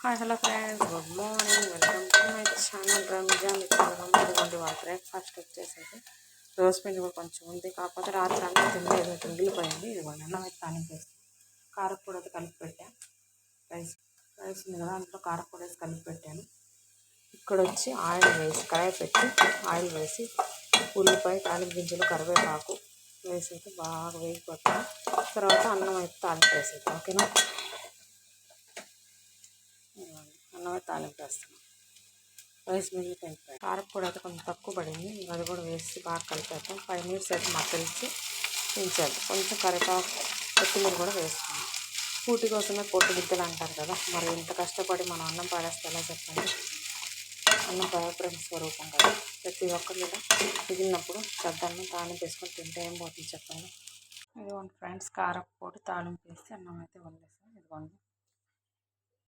Hi hello friends, good morning. Welcome to my channel Ramzan. ఇదిగోండి వాళ్ళ breakfast వచ్చేసి రోజు పిండి కూడా కొంచెం ఉంది, కాకపోతే రాత్రి అన్నం తినలేదు, మిగిలిపోయింది. ఇదిగోండి అన్నం అయితే తాలింపు వేసి కారపొడి అయితే కలిపి పెట్టాను. రైస్ ఉంది కదా, అందులో కారపొడి వేసి కలిపి పెట్టాను. ఇక్కడ వచ్చి ఆయిల్ వేసి కడాయి పెట్టి ఆయిల్ వేసి ఉల్లిపాయ, తాలింపు గింజలు, కరివేపాకు వేసి అయితే బాగా వేగిపోతాను. తర్వాత అన్నం అయితే తాలింపు వేసేద్దాం. ఓకేనా, అన్నమే తాలింపు వేస్తాను. రైస్ మిగిలిపోయింది. కారపొడి అయితే కొంచెం తక్కువ పడింది, అది కూడా వేసి బాగా కలిపేద్దాం. 5 మినిట్స్ అయితే మక్కలిచ్చి దించేద్దాం. కొంచెం కరివేపాకు, కొత్తిమీర కూడా వేసుకుందాం. పూటి కోసమే పొట్టు గిద్దలు అంటారు కదా, మరి ఇంత కష్టపడి మనం అన్నం పాడేస్తే ఎలా చెప్పండి. అన్నం పవిత్ర స్వరూపం కదా, ప్రతి ఒక్కరు కూడా మిగిలినప్పుడు శ్రద్ధను తాలింపు వేసుకొని తింటే ఏం పోతుంది చెప్పండి. ఇదిగోండి ఫ్రెండ్స్, కారపొడి తాలింపు వేసి అన్నం అయితే వండేస్తాం. ఇదిగోండి